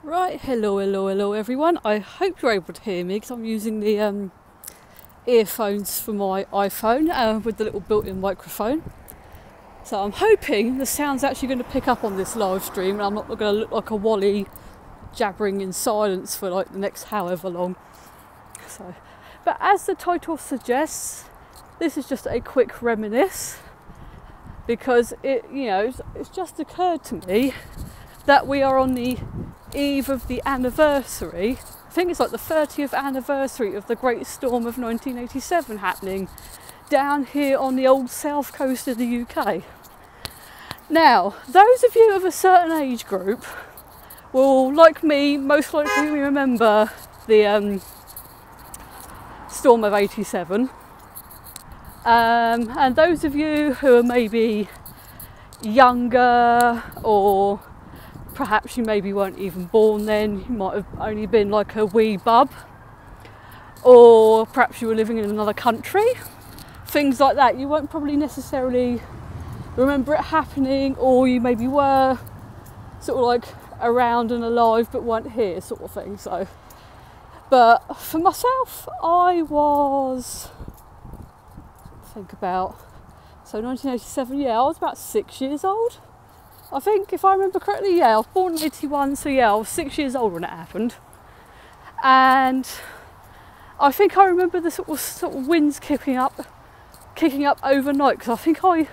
Right, hello everyone. I hope you're able to hear me because I'm using the earphones for my iPhone with the little built-in microphone. So I'm hoping the sound's actually going to pick up on this live stream and I'm not going to look like a Wally jabbering in silence for like the next however long. But as the title suggests, this is just a quick reminisce because it's just occurred to me that we are on the eve of the anniversary. I think it's like the 30th anniversary of the Great Storm of 1987 happening down here on the old south coast of the UK. Now, those of you of a certain age group will, like me, most likely remember the Storm of 87. And those of you who are maybe younger, or perhaps you maybe weren't even born then, you might have only been like a wee bub, or perhaps you were living in another country, things like that, you won't probably necessarily remember it happening, or you maybe were sort of like around and alive but weren't here, sort of thing. So, but for myself, I was, think about, so 1987, yeah, I was about 6 years old. I think, if I remember correctly, yeah, I was born in 81, so yeah, I was 6 years old when it happened. And I think I remember the sort of winds kicking up overnight, because I think I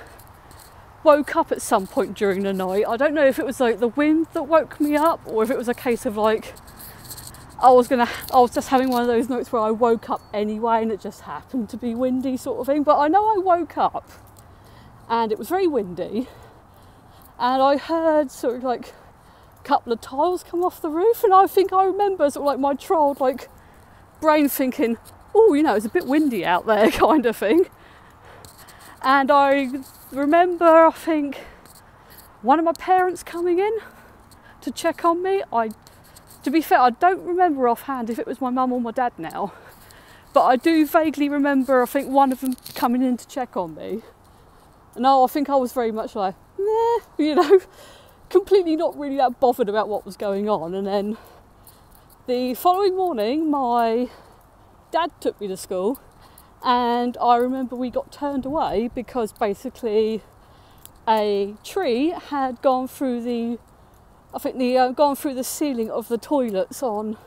woke up at some point during the night. I don't know if it was like the wind that woke me up, or if it was a case of like, I was just having one of those nights where I woke up anyway and it just happened to be windy, sort of thing. But I know I woke up and it was very windy. And I heard sort of like a couple of tiles come off the roof, and I think I remember sort of like my child like brain thinking, oh, it's a bit windy out there, kind of thing. And I remember, I think, one of my parents coming in to check on me. To be fair, I don't remember offhand if it was my mum or my dad now, but I do vaguely remember, I think, one of them coming in to check on me. And I think I was very much like, nah, completely not really that bothered about what was going on. And then the following morning, my dad took me to school, and I remember we got turned away because basically a tree had gone through the ceiling of the toilets on,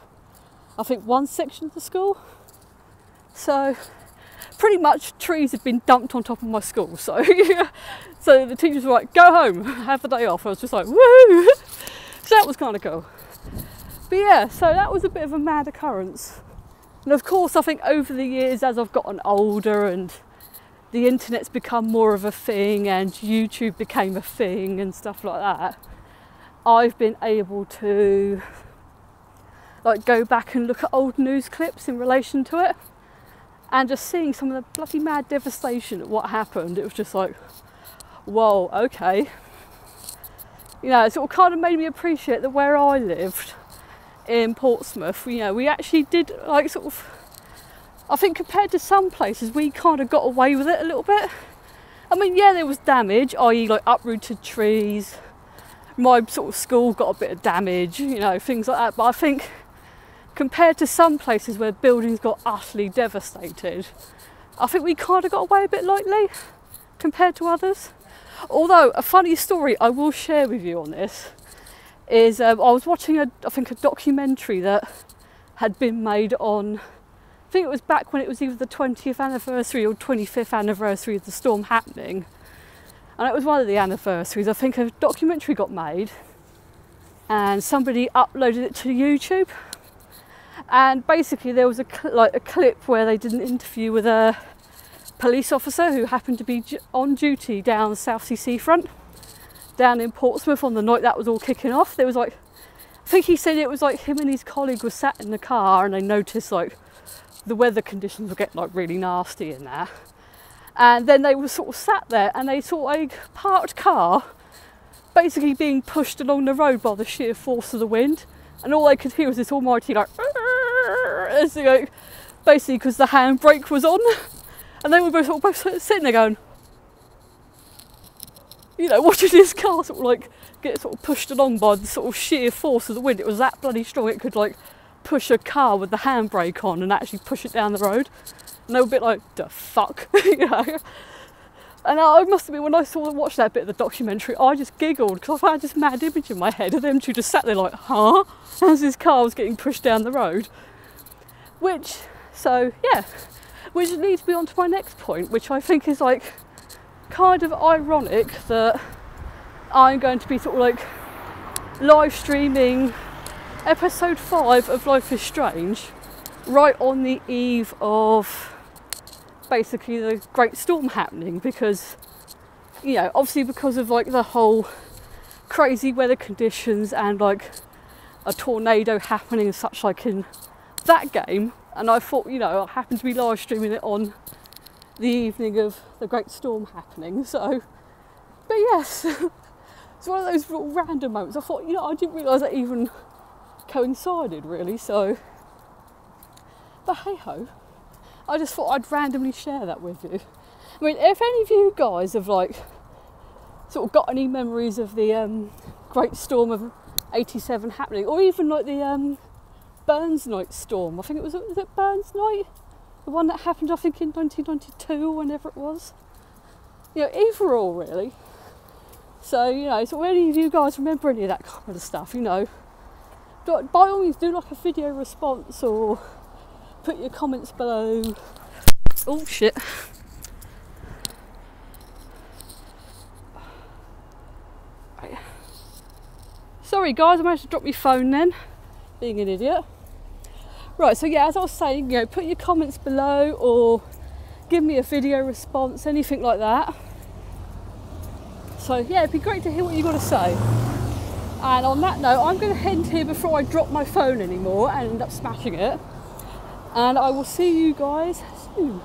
I think, one section of the school. So pretty much trees had been dumped on top of my school. So so the teachers were like, go home, have the day off. I was just like, woo! So that was kind of cool. But yeah, so that was a bit of a mad occurrence. And of course, I think over the years, as I've gotten older and the internet's become more of a thing and YouTube became a thing and stuff like that, I've been able to like go back and look at old news clips in relation to it, and just seeing some of the bloody mad devastation of what happened. It was just like, whoa, okay. It sort of kind of made me appreciate that where I lived in Portsmouth, we actually did like sort of, I think compared to some places, we kind of got away with it a little bit. I mean, yeah, there was damage, i.e. like uprooted trees. My sort of school got a bit of damage, things like that. But I think compared to some places where buildings got utterly devastated, I think we kind of got away a bit lightly compared to others. Although a funny story I will share with you on this is I was watching a documentary that had been made on, I think it was back when it was either the 20th anniversary or 25th anniversary of the storm happening. And it was one of the anniversaries. I think a documentary got made and somebody uploaded it to YouTube. And basically there was a clip where they did an interview with a police officer who happened to be on duty down the South Sea seafront, down in Portsmouth on the night that was all kicking off. There was like, I think he said it was like him and his colleague were sat in the car and they noticed like the weather conditions were getting like really nasty and that. And then they were sort of sat there and they saw a parked car basically being pushed along the road by the sheer force of the wind. And all they could hear was this almighty like, basically because the handbrake was on. And they were both sitting there going, you know, watching this car sort of like get sort of pushed along by the sort of sheer force of the wind. It was that bloody strong, it could like push a car with the handbrake on and actually push it down the road. And they were a bit like, the fuck, you know. And I must admit, when I watched that bit of the documentary, I just giggled because I had this mad image in my head of them two just sat there like, huh? As this car was getting pushed down the road. Which leads me on to my next point, which I think is like kind of ironic that I'm going to be sort of like live streaming episode 5 of Life is Strange right on the eve of basically the great storm happening, because, you know, obviously because of like the whole crazy weather conditions and like a tornado happening and such like in that game. And I thought, you know, I happened to be live streaming it on the evening of the great storm happening. So, but yes, it's one of those little random moments. I thought, you know, I didn't realise that even coincided really. So, but hey ho, I just thought I'd randomly share that with you. I mean, if any of you guys have like sort of got any memories of the great storm of '87 happening, or even like the Burns Night storm. I think was it Burns Night? The one that happened, I think, in 1992 or whenever it was. You know, either or really. So, you know, so any of you guys remember any of that kind of stuff, you know, by all means do like a video response or put your comments below. Oh shit. Right. Sorry guys, I managed to drop my phone then, being an idiot. Right, so yeah, as I was saying, you know, put your comments below or give me a video response, anything like that. So yeah, it'd be great to hear what you've got to say. And on that note, I'm going to end here before I drop my phone anymore and end up smashing it. And I will see you guys soon.